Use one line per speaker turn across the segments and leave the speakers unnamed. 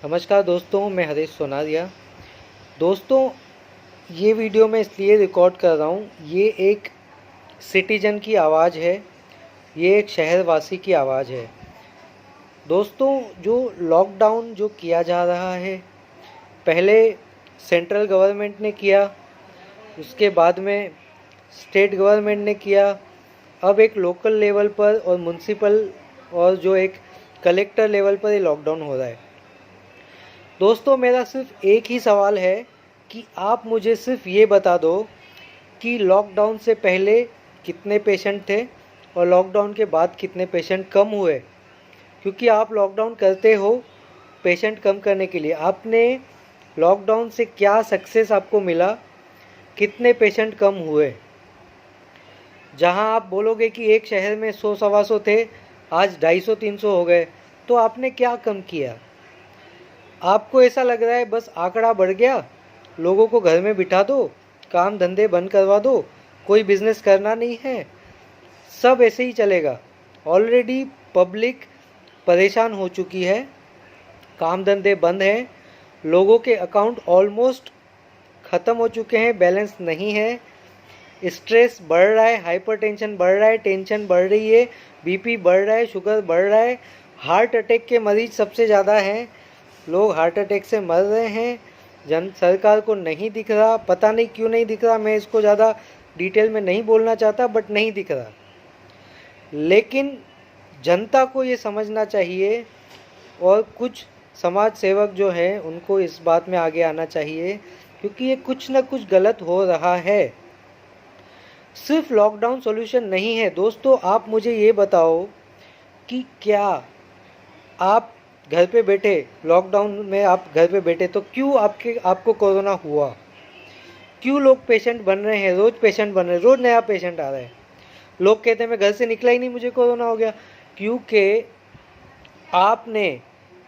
नमस्कार दोस्तों, मैं हरीश सोनारिया। दोस्तों, ये वीडियो मैं इसलिए रिकॉर्ड कर रहा हूँ, ये एक सिटीजन की आवाज़ है, ये एक शहरवासी की आवाज़ है। दोस्तों, जो लॉकडाउन जो किया जा रहा है, पहले सेंट्रल गवर्नमेंट ने किया, उसके बाद में स्टेट गवर्नमेंट ने किया, अब एक लोकल लेवल पर और म्युनिसिपल और जो एक कलेक्टर लेवल पर ये लॉकडाउन हो रहा है। दोस्तों, मेरा सिर्फ एक ही सवाल है कि आप मुझे सिर्फ ये बता दो कि लॉकडाउन से पहले कितने पेशेंट थे और लॉकडाउन के बाद कितने पेशेंट कम हुए। क्योंकि आप लॉकडाउन करते हो पेशेंट कम करने के लिए। आपने लॉकडाउन से क्या सक्सेस आपको मिला, कितने पेशेंट कम हुए। जहां आप बोलोगे कि एक शहर में 100 सवा 100 थे, आज 250 300 हो गए, तो आपने क्या कम किया। आपको ऐसा लग रहा है बस आंकड़ा बढ़ गया, लोगों को घर में बिठा दो, काम धंधे बंद करवा दो, कोई बिजनेस करना नहीं है, सब ऐसे ही चलेगा। ऑलरेडी पब्लिक परेशान हो चुकी है, काम धंधे बंद हैं, लोगों के अकाउंट ऑलमोस्ट ख़त्म हो चुके हैं, बैलेंस नहीं है, स्ट्रेस बढ़ रहा है, हाइपरटेंशन बढ़ रहा है, टेंशन बढ़ रही है, बीपी बढ़ रहा है, शुगर बढ़ रहा है, हार्ट अटैक के मरीज सबसे ज़्यादा हैं, लोग हार्ट अटैक से मर रहे हैं। सरकार को नहीं दिख रहा, पता नहीं क्यों नहीं दिख रहा, मैं इसको ज़्यादा डिटेल में नहीं बोलना चाहता, बट नहीं दिख रहा। लेकिन जनता को ये समझना चाहिए और कुछ समाज सेवक जो हैं उनको इस बात में आगे आना चाहिए, क्योंकि ये कुछ ना कुछ गलत हो रहा है। सिर्फ लॉकडाउन सॉल्यूशन नहीं है। दोस्तों, आप मुझे ये बताओ कि क्या आप घर पे बैठे, लॉकडाउन में आप घर पे बैठे तो क्यों आपको कोरोना हुआ, क्यों लोग पेशेंट बन रहे हैं, रोज़ पेशेंट बन रहे हैं, रोज़ नया पेशेंट आ रहा है। लोग कहते हैं मैं घर से निकला ही नहीं, मुझे कोरोना हो गया। क्योंकि आपने,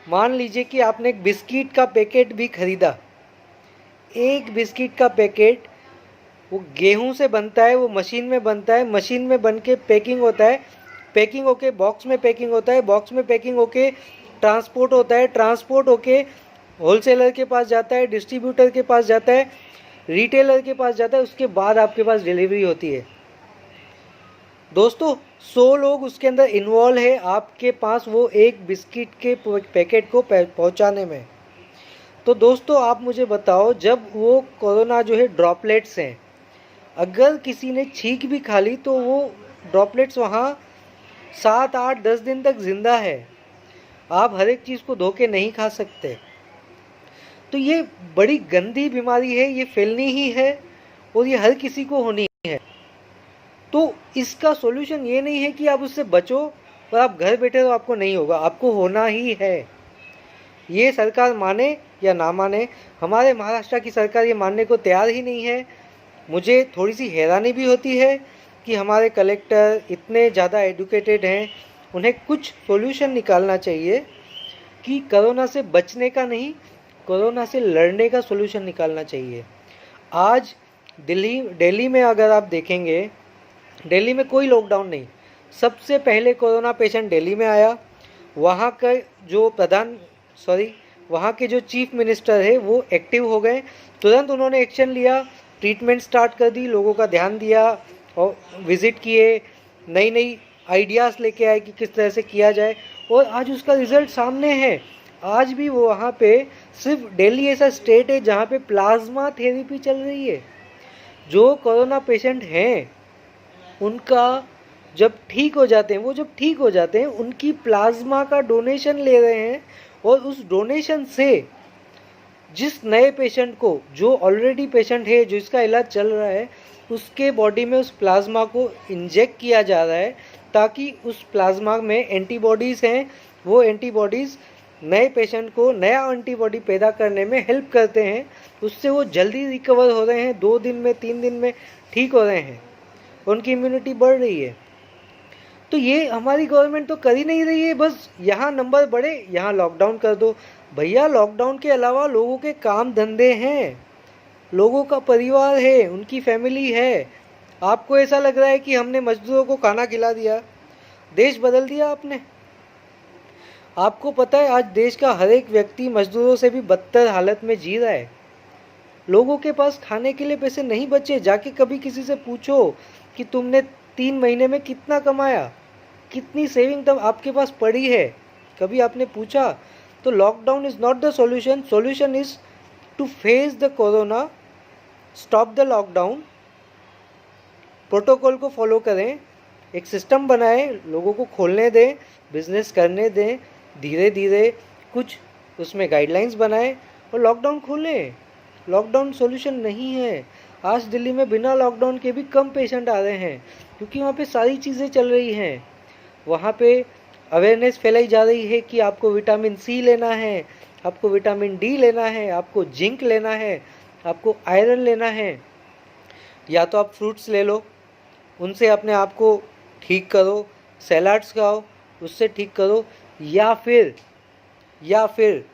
मान लीजिए कि आपने एक बिस्किट का पैकेट भी खरीदा, एक बिस्किट का पैकेट, वो गेहूं से बनता है, वो मशीन में बनता है, मशीन में बन के पैकिंग होता है, पैकिंग होके बॉक्स में पैकिंग होता है, बॉक्स में पैकिंग होके ट्रांसपोर्ट होता है, ट्रांसपोर्ट होके होलसेलर के पास जाता है, डिस्ट्रीब्यूटर के पास जाता है, रिटेलर के पास जाता है, उसके बाद आपके पास डिलीवरी होती है। दोस्तों, 100 लोग उसके अंदर इन्वॉल्व है आपके पास वो एक बिस्किट के पैकेट को पहुंचाने में। तो दोस्तों, आप मुझे बताओ, जब वो कोरोना जो है ड्रॉपलेट्स हैं, अगर किसी ने छींक भी खा ली तो वो ड्रॉपलेट्स वहाँ 7 8 10 दिन तक जिंदा है। आप हर एक चीज़ को धो के नहीं खा सकते। तो ये बड़ी गंदी बीमारी है, ये फैलनी ही है और ये हर किसी को होनी है। तो इसका सॉल्यूशन ये नहीं है कि आप उससे बचो और आप घर बैठे तो आपको नहीं होगा, आपको होना ही है। ये सरकार माने या ना माने, हमारे महाराष्ट्र की सरकार ये मानने को तैयार ही नहीं है। मुझे थोड़ी सी हैरानी भी होती है कि हमारे कलेक्टर इतने ज़्यादा एडुकेटेड हैं, उन्हें कुछ सॉल्यूशन निकालना चाहिए कि कोरोना से बचने का नहीं, कोरोना से लड़ने का सॉल्यूशन निकालना चाहिए। आज दिल्ली में अगर आप देखेंगे, दिल्ली में कोई लॉकडाउन नहीं, सबसे पहले कोरोना पेशेंट दिल्ली में आया, वहाँ का जो वहाँ के जो चीफ मिनिस्टर है वो एक्टिव हो गए, तुरंत उन्होंने एक्शन लिया, ट्रीटमेंट स्टार्ट कर दी, लोगों का ध्यान दिया और विज़िट किए, नई नई आइडियाज़ लेके आए कि किस तरह से किया जाए, और आज उसका रिज़ल्ट सामने है। आज भी वो वहाँ पे, सिर्फ दिल्ली ऐसा स्टेट है जहाँ पे प्लाज्मा थेरेपी चल रही है। जो कोरोना पेशेंट हैं उनका जब ठीक हो जाते हैं, वो जब ठीक हो जाते हैं उनकी प्लाज्मा का डोनेशन ले रहे हैं, और उस डोनेशन से जिस नए पेशेंट को, जो ऑलरेडी पेशेंट है, जो इसका इलाज चल रहा है, उसके बॉडी में उस प्लाज्मा को इंजेक्ट किया जा रहा है, ताकि उस प्लाज्मा में एंटीबॉडीज़ हैं, वो एंटीबॉडीज़ नए पेशेंट को नया एंटीबॉडी पैदा करने में हेल्प करते हैं, उससे वो जल्दी रिकवर हो रहे हैं, 2 दिन में 3 दिन में ठीक हो रहे हैं, उनकी इम्यूनिटी बढ़ रही है। तो ये हमारी गवर्नमेंट तो कर ही नहीं रही है, बस यहाँ नंबर बढ़े, यहाँ लॉकडाउन कर दो। भैया, लॉकडाउन के अलावा लोगों के काम धंधे हैं, लोगों का परिवार है, उनकी फैमिली है। आपको ऐसा लग रहा है कि हमने मजदूरों को खाना खिला दिया, देश बदल दिया आपने। आपको पता है आज देश का हर एक व्यक्ति मजदूरों से भी बदतर हालत में जी रहा है। लोगों के पास खाने के लिए पैसे नहीं बचे। जाके कभी किसी से पूछो कि तुमने 3 महीने में कितना कमाया, कितनी सेविंग तब आपके पास पड़ी है, कभी आपने पूछा? तो lockdown is not the solution. Solution is to face the corona, stop the lockdown, protocol को फॉलो करें, एक सिस्टम बनाएं, लोगों को खोलने दें, बिजनेस करने दें, धीरे धीरे कुछ उसमें गाइडलाइंस बनाएं और लॉकडाउन खोलें। लॉकडाउन सॉल्यूशन नहीं है। आज दिल्ली में बिना लॉकडाउन के भी कम पेशेंट आ रहे हैं क्योंकि वहाँ पे सारी चीज़ें चल रही हैं। वहाँ पे अवेयरनेस फैलाई जा रही है कि आपको विटामिन सी लेना है, आपको विटामिन डी लेना है, आपको जिंक लेना है, आपको आयरन लेना है। या तो आप फ्रूट्स ले लो, उनसे अपने आप को ठीक करो, सैलाड्स खाओ, उससे ठीक करो, या फिर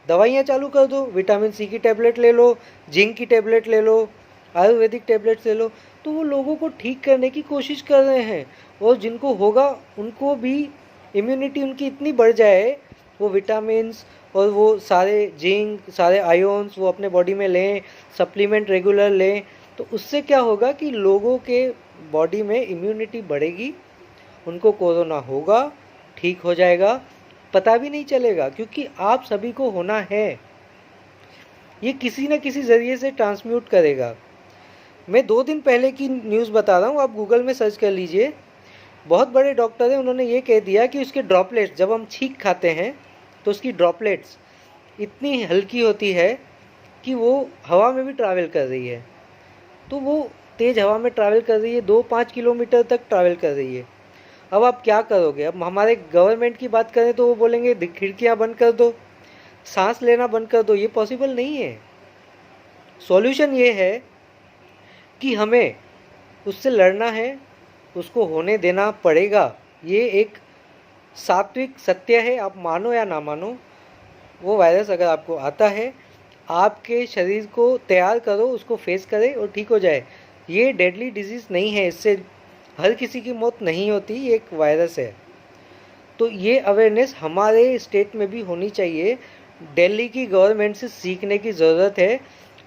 दवाइयाँ चालू कर दो। विटामिन सी की टैबलेट ले लो, जिंक की टैबलेट ले लो, आयुर्वेदिक टैबलेट्स ले लो। तो वो लोगों को ठीक करने की कोशिश कर रहे हैं और जिनको होगा उनको भी इम्यूनिटी उनकी इतनी बढ़ जाए, वो विटामिन्स और वो सारे जिंक, सारे आयोन्स वो अपने बॉडी में लें, सप्लीमेंट रेगुलर लें, तो उससे क्या होगा कि लोगों के बॉडी में इम्यूनिटी बढ़ेगी, उनको कोरोना होगा, ठीक हो जाएगा, पता भी नहीं चलेगा क्योंकि आप सभी को होना है। ये किसी न किसी ज़रिए से ट्रांसम्यूट करेगा। मैं 2 दिन पहले की न्यूज़ बता रहा हूँ, आप गूगल में सर्च कर लीजिए। बहुत बड़े डॉक्टर हैं, उन्होंने ये कह दिया कि उसके ड्रॉपलेट्स, जब हम छींक खाते हैं तो उसकी ड्रॉपलेट्स इतनी हल्की होती है कि वो हवा में भी ट्रैवल कर रही है। तो वो तेज़ हवा में ट्रैवल कर रही है, 2-5 किलोमीटर तक ट्रैवल कर रही है। अब आप क्या करोगे? अब हमारे गवर्नमेंट की बात करें तो वो बोलेंगे खिड़कियाँ बंद कर दो, सांस लेना बंद कर दो। ये पॉसिबल नहीं है। सॉल्यूशन ये है कि हमें उससे लड़ना है, उसको होने देना पड़ेगा। ये एक सात्विक सत्य है, आप मानो या ना मानो। वो वायरस अगर आपको आता है, आपके शरीर को तैयार करो, उसको फेस करे और ठीक हो जाए। ये डेडली डिजीज़ नहीं है, इससे हर किसी की मौत नहीं होती, ये एक वायरस है। तो ये अवेयरनेस हमारे स्टेट में भी होनी चाहिए। दिल्ली की गवर्नमेंट से सीखने की ज़रूरत है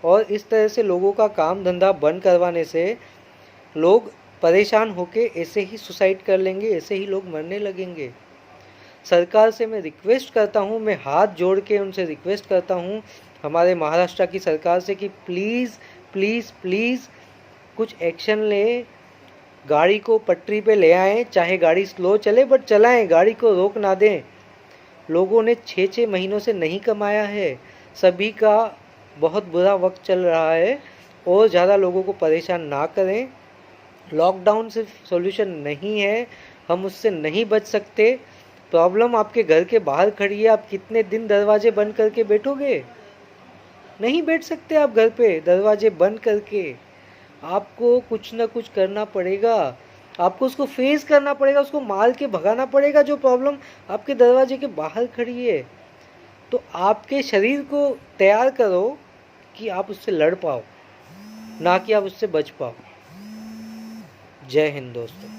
और इस तरह से लोगों का काम धंधा बंद करवाने से लोग परेशान होके ऐसे ही सुसाइड कर लेंगे, ऐसे ही लोग मरने लगेंगे। सरकार से मैं रिक्वेस्ट करता हूँ, मैं हाथ जोड़ के उनसे रिक्वेस्ट करता हूँ, हमारे महाराष्ट्र की सरकार से कि प्लीज़ प्लीज़ प्लीज़ कुछ एक्शन लें, गाड़ी को पटरी पे ले आएँ, चाहे गाड़ी स्लो चले बट चलाएं, गाड़ी को रोक ना दें। लोगों ने 6-6 महीनों से नहीं कमाया है, सभी का बहुत बुरा वक्त चल रहा है और ज़्यादा लोगों को परेशान ना करें। लॉकडाउन सिर्फ सॉल्यूशन नहीं है, हम उससे नहीं बच सकते। प्रॉब्लम आपके घर के बाहर खड़ी है, आप कितने दिन दरवाजे बंद करके बैठोगे? नहीं बैठ सकते आप घर पे दरवाजे बंद करके। आपको कुछ ना कुछ करना पड़ेगा, आपको उसको फेस करना पड़ेगा, उसको मार के भगाना पड़ेगा जो प्रॉब्लम आपके दरवाजे के बाहर खड़ी है। तो आपके शरीर को तैयार करो कि आप उससे लड़ पाओ, ना कि आप उससे बच पाओ। जय हिंद दोस्तों।